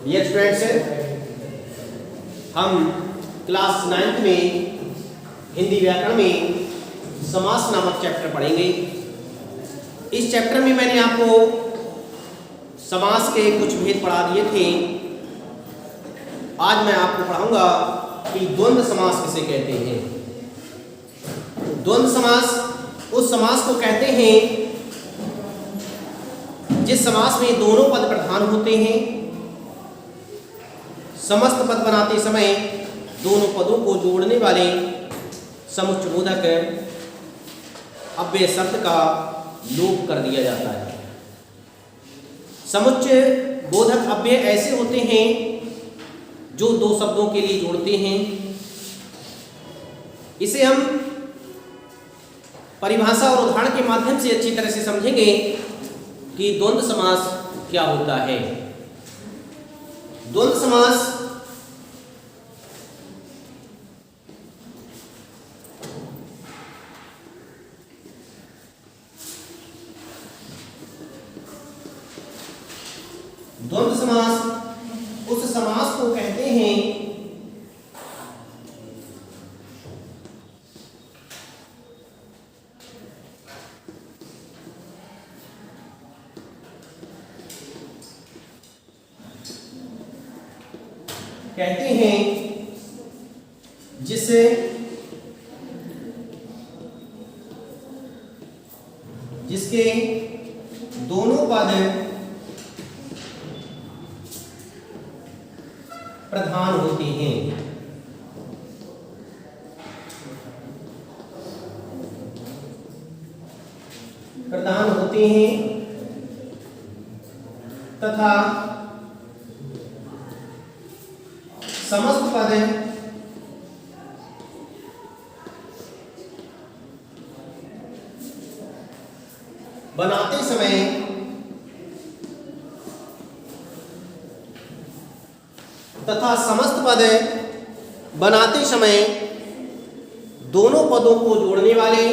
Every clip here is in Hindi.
डियर स्टूडेंट्स, हम क्लास 9th में हिंदी व्याकरण में समास नामक चैप्टर पढ़ेंगे। इस चैप्टर में मैंने आपको समास के कुछ भेद पढ़ा दिए थे। आज मैं आपको पढ़ाऊंगा कि द्वंद्व समास किसे कहते हैं। द्वंद्व समास उस समास को कहते हैं जिस समास में दोनों पद प्रधान होते हैं। समस्त पद बनाते समय दोनों पदों को जोड़ने वाले समुच्चयबोधक अव्यय शब्द का लोप कर दिया जाता है। समुच्चयबोधक अव्यय ऐसे होते हैं जो दो शब्दों के लिए जोड़ते हैं। इसे हम परिभाषा और उदाहरण के माध्यम से अच्छी तरह से समझेंगे कि द्वंद्व समास क्या होता है। द्वंद्व समास उस समास को कहते हैं जिसके दोनों पद प्रधान होते हैं। तथा समस्त पद बनाते समय दोनों पदों को जोड़ने वाले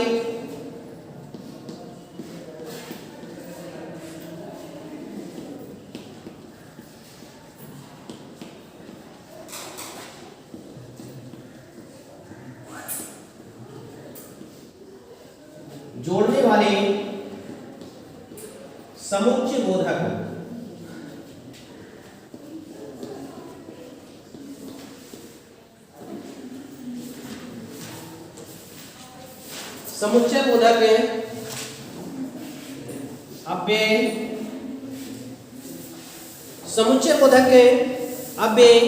समुच्चयबोधक अव्यय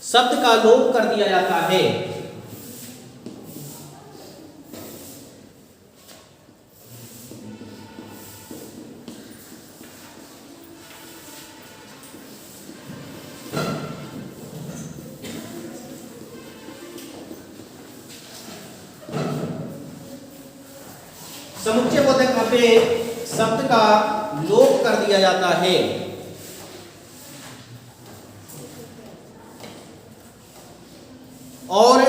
शब्द का लोप कर दिया जाता है। समुच्चयबोधक अव्यय शब्द का लोप कर दिया जाता है और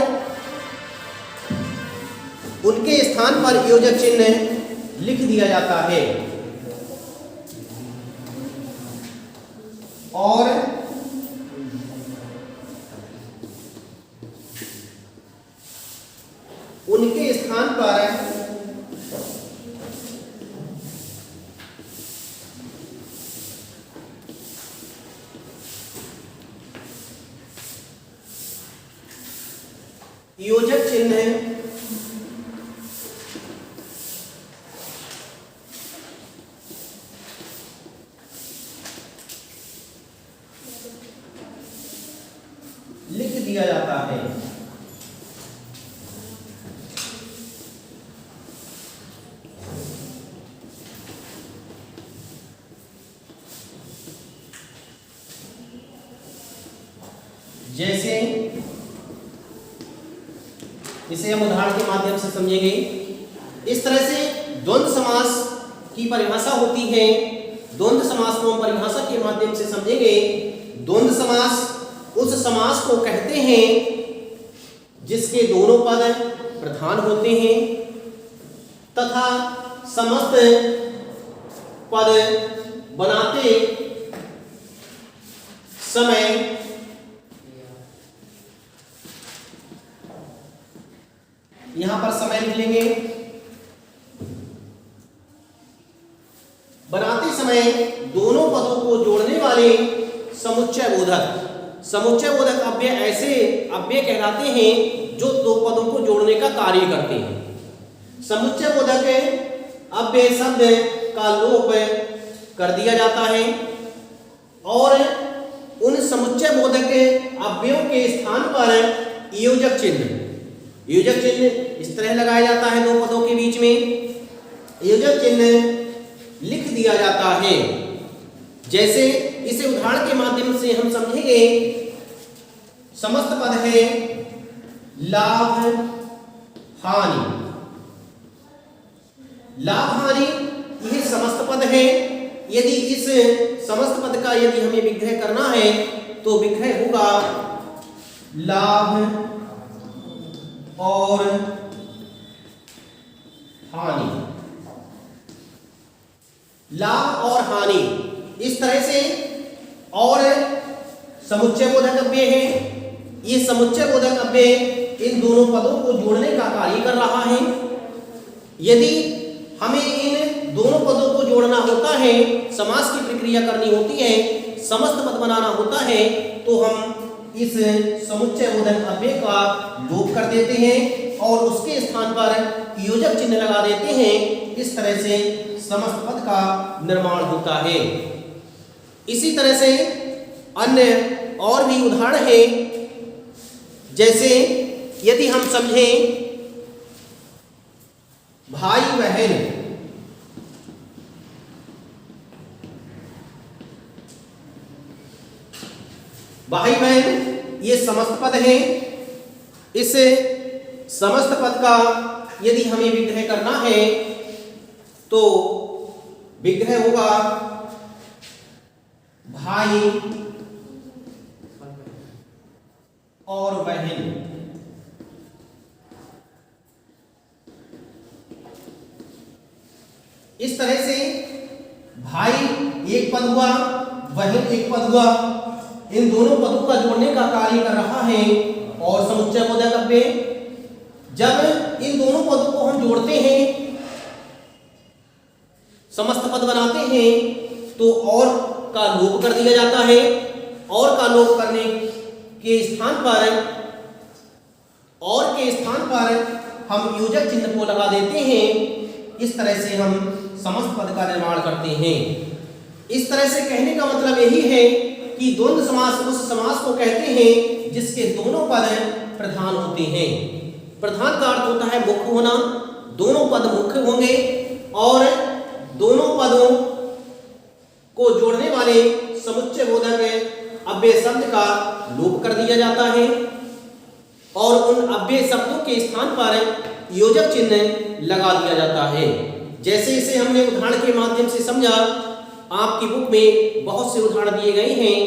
उनके स्थान पर योजक चिन्ह लिख दिया जाता है और उनके स्थान पर योजक चिन्ह लिख दिया जाता है। जैसे इसे हम उदाहरण के माध्यम से समझेंगे। इस तरह से द्वंद्व समास की परिभाषा होती है। द्वंद्व समास को हम परिभाषा के माध्यम से समझेंगे। द्वंद्व समास उस समास को कहते हैं जिसके दोनों पद प्रधान होते हैं तथा समस्त पद बनाते दोनों पदों को जोड़ने वाले समुच्चय बोधक। समुच्चय बोधक अव्यय ऐसे अव्यय कहलाते हैं जो दो पदों को जोड़ने का कार्य करते हैं। समुच्चय बोधक अव्यय शब्द का लोप कर दिया जाता है और उन समुच्चय बोधक अव्ययों के स्थान पर योजक चिन्ह इस तरह लगाया जाता है, दो पदों के बीच में योजक चिन्ह लिख दिया जाता है। जैसे इसे उदाहरण के माध्यम से हम समझेंगे। समस्त पद है लाभ हानि। लाभ हानि यह समस्त पद है। यदि इस समस्त पद का यदि हमें विग्रह करना है तो विग्रह होगा लाभ और हानि। लाभ और हानि इस तरह से। और समुच्चय बोधक अव्यय है। ये समुच्चय बोधक अव्यय इन दोनों पदों को जोड़ने का कार्य कर रहा है। यदि हमें इन दोनों पदों को जोड़ना होता है, समास की प्रक्रिया करनी होती है, समस्त पद बनाना होता है, तो हम इस समुच्चय बोधक अव्यय का लोप कर देते हैं और उसके स्थान पर योजक चिन्ह लगा देते हैं। इस तरह से समस्त पद का निर्माण होता है। इसी तरह से अन्य और भी उदाहरण है। जैसे यदि हम समझें भाई बहन, भाई बहन ये समस्त पद है। इस समस्त पद का यदि हमें विग्रह करना है तो विग्रह होगा भाई और बहन। इस तरह से भाई एक पद हुआ, बहन एक पद हुआ। इन दोनों पदों का जोड़ने का कार्य कर रहा है और समुच्चय बोधक अव्यय। जब इन दोनों पदों को हम जोड़ते हैं, समस्त पद बनाते हैं, तो और का लोप कर दिया जाता है। और का लोप करने के स्थान पर हम योजक चिन्ह को लगा देते हैं। इस तरह से हम समस्त पद का निर्माण करते हैं। इस तरह से कहने का मतलब यही है कि द्वंद्व समास उस समास को कहते हैं जिसके दोनों पद प्रधान होते हैं। प्रधान का अर्थ होता है मुख्य होना। दोनों पद मुख्य होंगे और दोनों पदों को जोड़ने वाले समुच्चय बोधक अव्यय शब्द का लोप कर दिया जाता है और उन अव्यय शब्दों के स्थान पर योजक चिन्ह लगा दिया जाता है। जैसे इसे हमने उदाहरण के माध्यम से समझा। आपकी बुक में बहुत से उदाहरण दिए गए हैं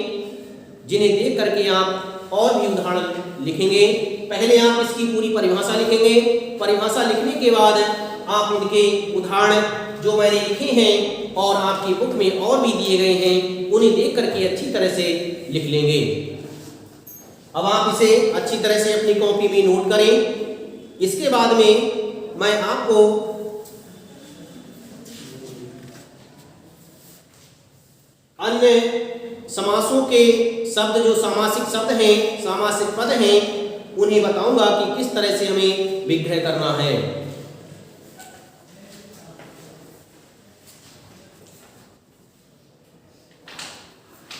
जिन्हें देख करके आप और भी उदाहरण लिखेंगे। पहले आप इसकी पूरी परिभाषा लिखेंगे। परिभाषा लिखने के बाद आप इनके उदाहरण जो मैंने लिखे हैं और आपकी बुक में और भी दिए गए हैं उन्हें देख करके अच्छी तरह से लिख लेंगे। अब आप इसे अच्छी तरह से अपनी कॉपी में नोट करें। इसके बाद में मैं आपको अन्य समासों के शब्द जो सामासिक शब्द हैं, सामासिक पद हैं, उन्हें बताऊंगा कि किस तरह से हमें विग्रह करना है।